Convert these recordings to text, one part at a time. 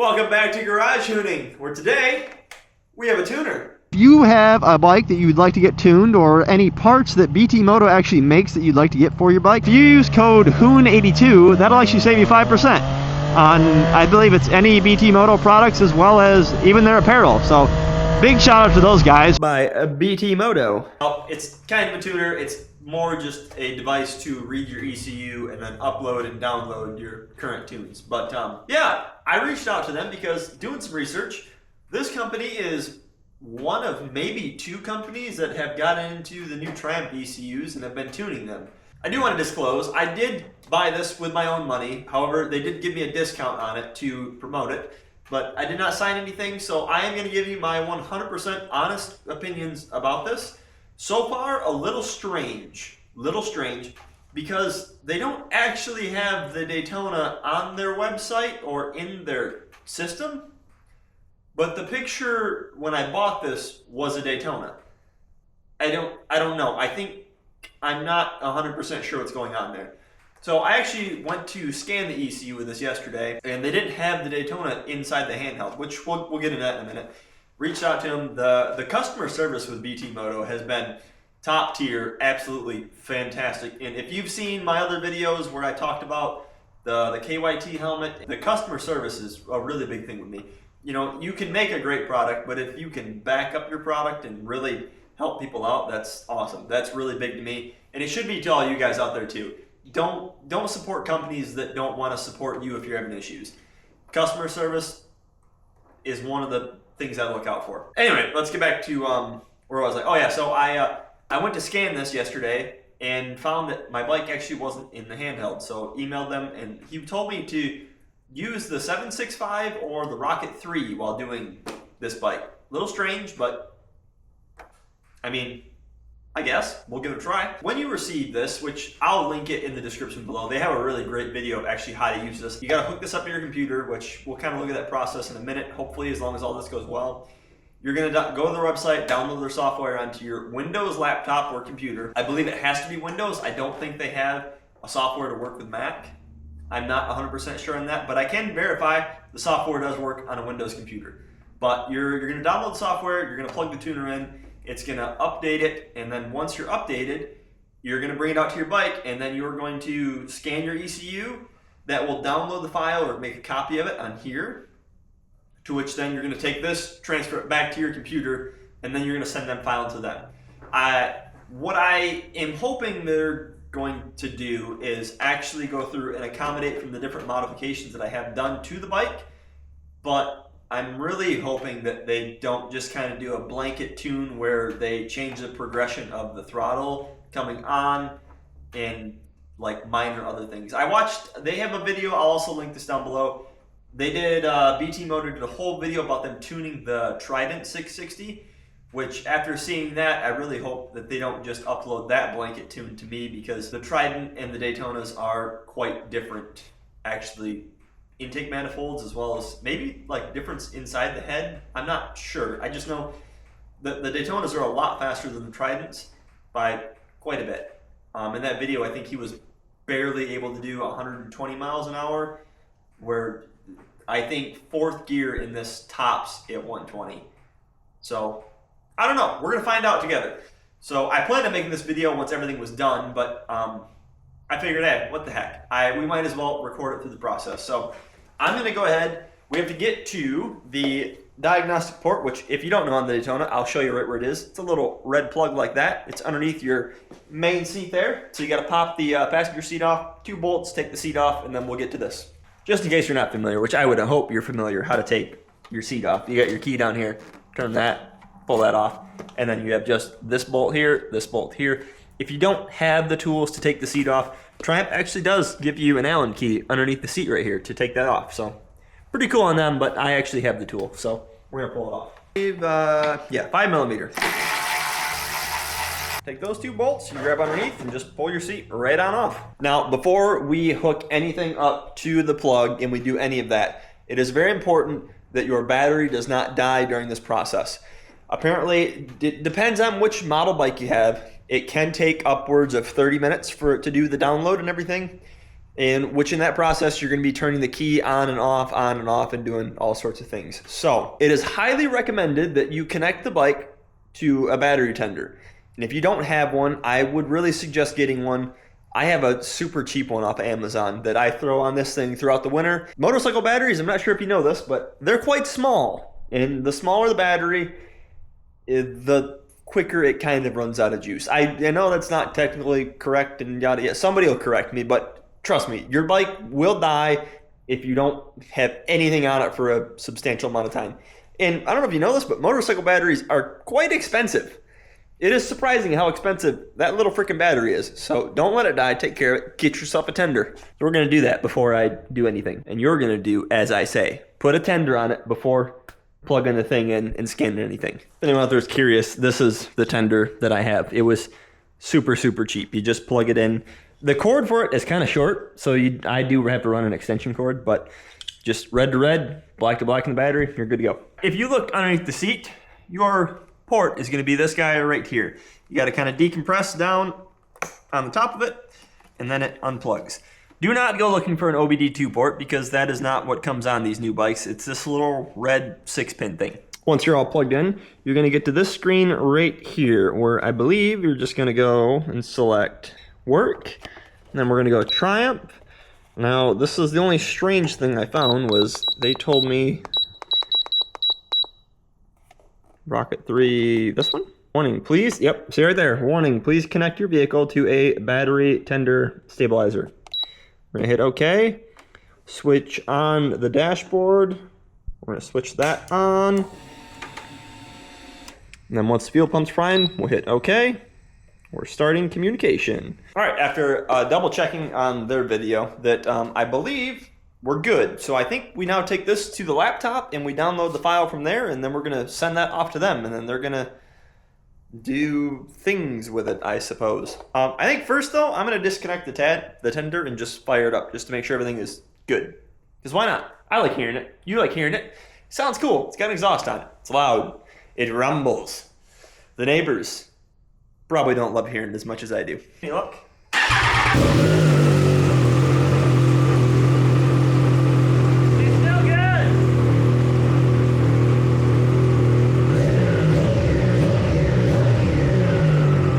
Welcome back to Garage Tuning, where today we have a tuner. If you have a bike that you'd like to get tuned, or any parts that BT Moto actually makes that you'd like to get for your bike, if you use code HOON82, that'll actually save you 5% on, I believe it's any BT Moto products as well as even their apparel. So big shout out to those guys. By BT Moto. Well, it's kind of a tuner. It's more just a device to read your ECU and then upload and download your current tunes. But yeah, I reached out to them because doing some research, this company is one of maybe two companies that have gotten into the new Triumph ECUs and have been tuning them. I do want to disclose, I did buy this with my own money. However, they did give me a discount on it to promote it, but I did not sign anything, so I am going to give you my 100% honest opinions about this. So far, a little strange, because they don't actually have the Daytona on their website or in their system. But the picture when I bought this was a Daytona. I don't know. I'm not 100% sure what's going on there. So I actually went to scan the ECU with this yesterday, and they didn't have the Daytona inside the handheld, which we'll get into that in a minute. Reached out to them. The customer service with BT Moto has been top tier, absolutely fantastic. And if you've seen my other videos where I talked about the KYT helmet, the customer service is a really big thing with me. You know, you can make a great product, but if you can back up your product and really help people out, that's awesome. That's really big to me, and it should be to all you guys out there too. Don't support companies that don't want to support you if you're having issues. Customer service is one of the things I look out for. Anyway, let's get back to where I was like, oh yeah, so I went to scan this yesterday and found that my bike actually wasn't in the handheld. So emailed them, and he told me to use the 765 or the Rocket 3 while doing this bike. A little strange, but I mean, I guess we'll give it a try. When you receive this, which I'll link it in the description below, they have a really great video of actually how to use this. You gotta hook this up to your computer, which we'll kind of look at that process in a minute, hopefully, as long as all this goes well. You're gonna go to their website, download their software onto your Windows laptop or computer. I believe it has to be Windows. I don't think they have a software to work with Mac. I'm not 100% sure on that, but I can verify the software does work on a Windows computer. But you're gonna download the software, you're gonna plug the tuner in, it's gonna update it, and then once you're updated, you're gonna bring it out to your bike, and then you're going to scan your ECU. That will download the file or make a copy of it on here, to which then you're gonna take this, transfer it back to your computer, and then you're gonna send that file to them. What I am hoping they're going to do is actually go through and accommodate from the different modifications that I have done to the bike, but I'm really hoping that they don't just kind of do a blanket tune where they change the progression of the throttle coming on and like minor other things. They have a video, I'll also link this down below. They did, BT Moto did a whole video about them tuning the Trident 660, which after seeing that, I really hope that they don't just upload that blanket tune to me, because the Trident and the Daytonas are quite different, actually. Intake manifolds, as well as maybe like difference inside the head. I'm not sure. I just know the Daytonas are a lot faster than the Tridents by quite a bit. In that video, I think he was barely able to do 120 miles an hour, where I think fourth gear in this tops at 120. So I don't know. We're gonna find out together. So I planned on making this video once everything was done, but I figured, hey, what the heck? We might as well record it through the process. So I'm gonna go ahead. We have to get to the diagnostic port, which if you don't know on the Daytona, I'll show you right where it is. It's a little red plug like that. It's underneath your main seat there. So you gotta pop the passenger seat off, 2 bolts, take the seat off, and then we'll get to this. Just in case you're not familiar, which I would hope you're familiar, how to take your seat off. You got your key down here, turn that, pull that off, and then you have just this bolt here, this bolt here. If you don't have the tools to take the seat off, Triumph actually does give you an Allen key underneath the seat right here to take that off. So pretty cool on them, but I actually have the tool, so we're gonna pull it off. Yeah, 5mm. Take those 2 bolts, you grab underneath and just pull your seat right on off. Now, before we hook anything up to the plug and we do any of that, it is very important that your battery does not die during this process. Apparently, it depends on which model bike you have. It can take upwards of 30 minutes for it to do the download and everything. and which in that process you're going to be turning the key on and off, and doing all sorts of things. So it is highly recommended that you connect the bike to a battery tender. And if you don't have one, I would really suggest getting one. I have a super cheap one off of Amazon that I throw on this thing throughout the winter. Motorcycle batteries, I'm not sure if you know this, but they're quite small. And the smaller the battery, the quicker it kind of runs out of juice. I know that's not technically correct and yada yada. Somebody will correct me, but trust me, your bike will die if you don't have anything on it for a substantial amount of time. And I don't know if you know this, but motorcycle batteries are quite expensive. It is surprising how expensive that little freaking battery is. So don't let it die. Take care of it. Get yourself a tender. So we're going to do that before I do anything. And you're going to do as I say. Put a tender on it before plugging the thing in and scanning anything. If anyone out there is curious, this is the tender that I have. It was super, super cheap. You just plug it in. The cord for it is kind of short, so I do have to run an extension cord, but just red to red, black to black in the battery, you're good to go. If you look underneath the seat, your port is going to be this guy right here. You got to kind of decompress down on the top of it, and then it unplugs. Do not go looking for an OBD2 port, because that is not what comes on these new bikes. It's this little red 6-pin thing. Once you're all plugged in, you're going to get to this screen right here, where I believe you're just going to go and select work, and then we're going to go Triumph. Now, this is the only strange thing I found was they told me Rocket 3, this one? Warning, please, yep, see right there. Warning, please connect your vehicle to a battery tender stabilizer. We're gonna hit OK. Switch on the dashboard. We're gonna switch that on. And then once the fuel pump's frying, we'll hit OK. We're starting communication. All right, after double checking on their video that I believe we're good. So I think we now take this to the laptop and we download the file from there, and then we're gonna send that off to them, and then they're gonna do things with it, I suppose. I think first though, I'm gonna disconnect the tender and just fire it up just to make sure everything is good. Because why not? I like hearing it. You like hearing it. Sounds cool. It's got an exhaust on it. It's loud. It rumbles. The neighbors probably don't love hearing it as much as I do. Hey, look.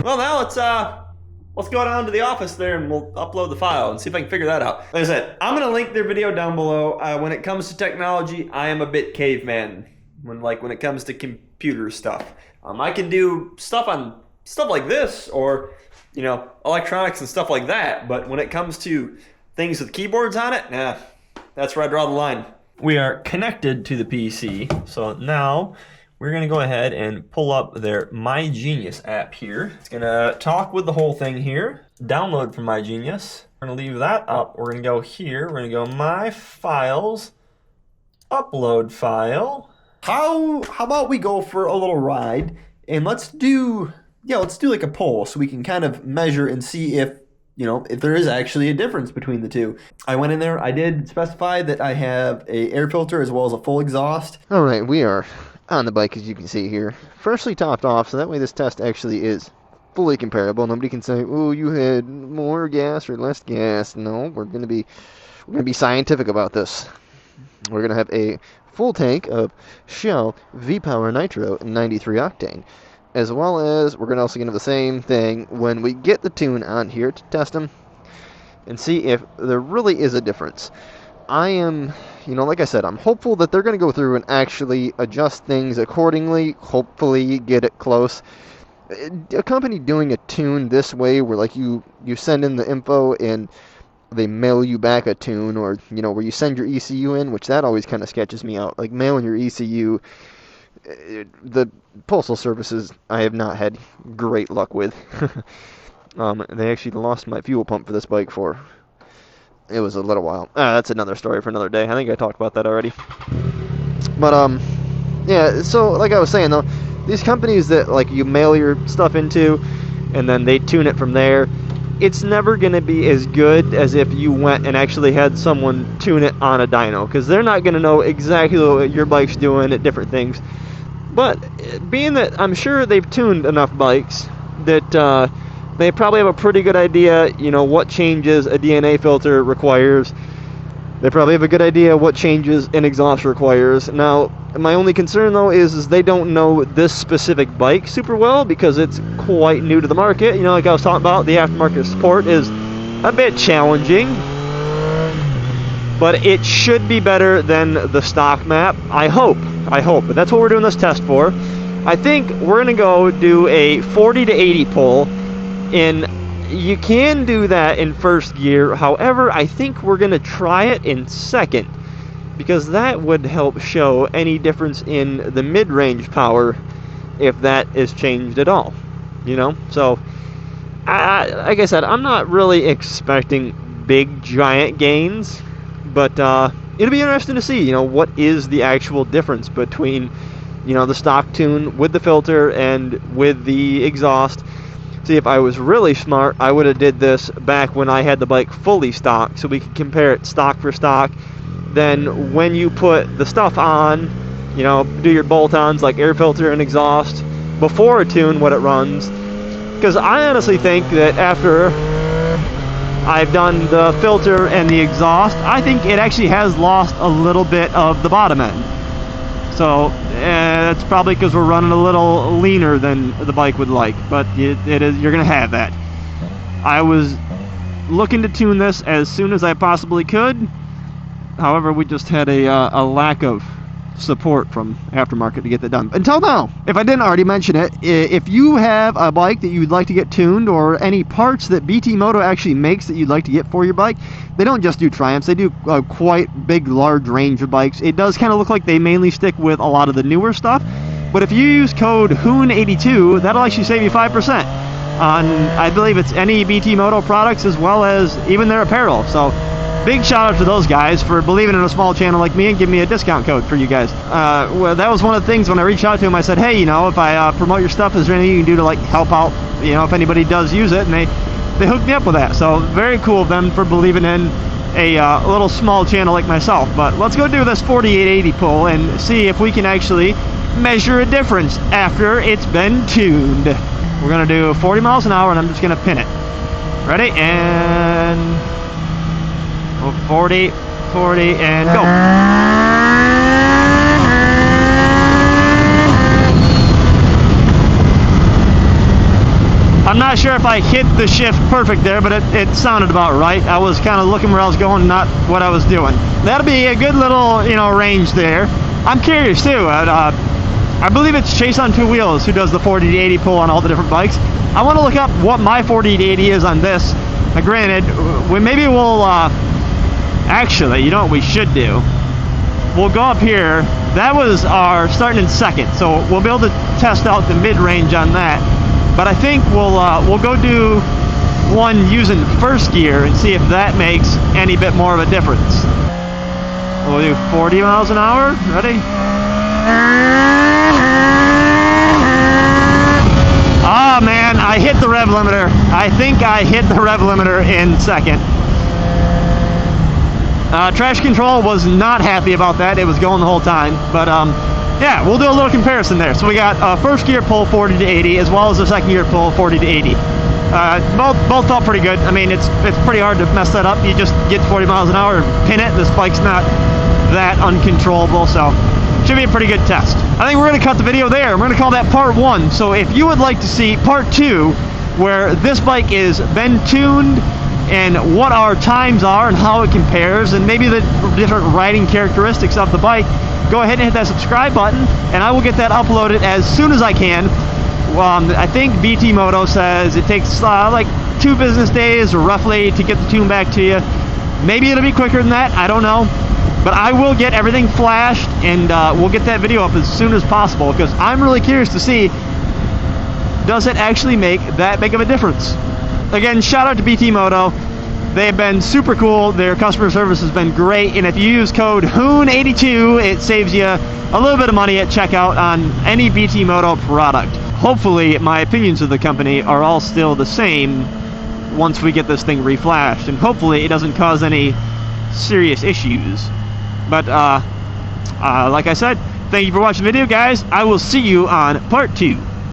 Well, now let's go down to the office there and we'll upload the file and see if I can figure that out. Like I said, I'm gonna link their video down below. When it comes to technology, I am a bit caveman when it comes to computer stuff. I can do stuff like this, or electronics and stuff like that. But when it comes to things with keyboards on it, nah, that's where I draw the line. We are connected to the PC, so now we're going to go ahead and pull up their My Genius app here. It's going to talk with the whole thing here. Download from My Genius. We're going to leave that up. We're going to go here. We're going to go My Files. Upload file. How about we go for a little ride and let's do like a poll so we can kind of measure and see if there is actually a difference between the two. I went in there. I did specify that I have a air filter as well as a full exhaust. All right, we are on the bike, as you can see here, freshly topped off, so that way this test actually is fully comparable. Nobody can say, oh, you had more gas or less gas. No, we're gonna be scientific about this. We're gonna have a full tank of Shell V-Power Nitro 93 octane, as well as we're also gonna have the same thing when we get the tune on here to test them and see if there really is a difference. I am, like I said, I'm hopeful that they're going to go through and actually adjust things accordingly, hopefully get it close. A company doing a tune this way where you send in the info and they mail you back a tune, or where you send your ECU in, which that always kind of sketches me out, like mailing your ECU. The postal services I have not had great luck with. They actually lost my fuel pump for this bike for it was a little while. That's another story for another day. I think I talked about that already. But yeah, so like I was saying though, these companies that you mail your stuff into and then they tune it from there, it's never going to be as good as if you went and actually had someone tune it on a dyno, because they're not going to know exactly what your bike's doing at different things. But being that I'm sure they've tuned enough bikes that they probably have a pretty good idea, you know, what changes a DNA filter requires. They probably have a good idea what changes an exhaust requires. Now, my only concern though is they don't know this specific bike super well because it's quite new to the market. You know, like I was talking about, the aftermarket support is a bit challenging, but it should be better than the stock map. I hope, but that's what we're doing this test for. I think we're gonna go do a 40 to 80 pull in. You can do that in first gear. However, I think we're gonna try it in second because that would help show any difference in the mid-range power if that is changed at all, you know. So like I said, I'm not really expecting big giant gains, but it'll be interesting to see, you know, what is the actual difference between, you know, the stock tune with the filter and with the exhaust. See, if I was really smart, I would have did this back when I had the bike fully stock, so we could compare it stock for stock. Then when you put the stuff on, you know, do your bolt-ons like air filter and exhaust before a tune what it runs. Because I honestly think that after I've done the filter and the exhaust, I think it actually has lost a little bit of the bottom end. So it's probably because we're running a little leaner than the bike would like, but it is, you're gonna have that. I was looking to tune this as soon as I possibly could. However, we just had a lack of support from aftermarket to get that done until now. If I didn't already mention it, if you have a bike that you'd like to get tuned, or any parts that BT Moto actually makes that you'd like to get for your bike, they don't just do Triumphs, they do a quite big, large range of bikes. It does kind of look like they mainly stick with a lot of the newer stuff, but if you use code HOON82, that'll actually save you 5% on, I believe it's any BT Moto products as well as even their apparel. So big shout out to those guys for believing in a small channel like me and giving me a discount code for you guys. Well, that was one of the things when I reached out to them. I said, hey, you know, if I promote your stuff, is there anything you can do to like help out, you know, if anybody does use it? And they hooked me up with that. So very cool of them for believing in a little small channel like myself. But let's go do this 4880 pull and see if we can actually measure a difference after it's been tuned. We're gonna do 40 miles an hour and I'm just gonna pin it. Ready? And 40, and go. I'm not sure if I hit the shift perfect there, but it sounded about right. I was kind of looking where I was going, not what I was doing. That'll be a good little, you know, range there. I'm curious too. I believe it's Chase on Two Wheels who does the 40 to 80 pull on all the different bikes. I want to look up what my 40 to 80 is on this. Now, granted, maybe we'll actually, you know what we should do? We'll go up here. That was our starting in second, so we'll be able to test out the mid-range on that. But I think we'll go do one using first gear and see if that makes any bit more of a difference. We'll do 40 miles an hour. Ready? Ah, man, I hit the rev limiter. I think I hit the rev limiter in second. Traction control was not happy about that. It was going the whole time. But yeah, we'll do a little comparison there. So we got first gear pull 40 to 80 as well as the second gear pull 40 to 80. Both felt pretty good. I mean, it's pretty hard to mess that up. You just get to 40 miles an hour and pin it. This bike's not that uncontrollable, so should be a pretty good test. I think we're going to cut the video there. We're going to call that part 1. So if you would like to see part 2, where this bike is been tuned and what our times are and how it compares and maybe the different riding characteristics of the bike, go ahead and hit that subscribe button and I will get that uploaded as soon as I can. I think BT Moto says it takes like 2 business days roughly to get the tune back to you. Maybe it'll be quicker than that, I don't know. But I will get everything flashed and we'll get that video up as soon as possible because I'm really curious to see, does it actually make that big of a difference? Again, shout out to BT Moto. They've been super cool. Their customer service has been great. And if you use code HOON82, it saves you a little bit of money at checkout on any BT Moto product. Hopefully, my opinions of the company are all still the same once we get this thing reflashed. And hopefully, it doesn't cause any serious issues. But, like I said, thank you for watching the video, guys. I will see you on part 2.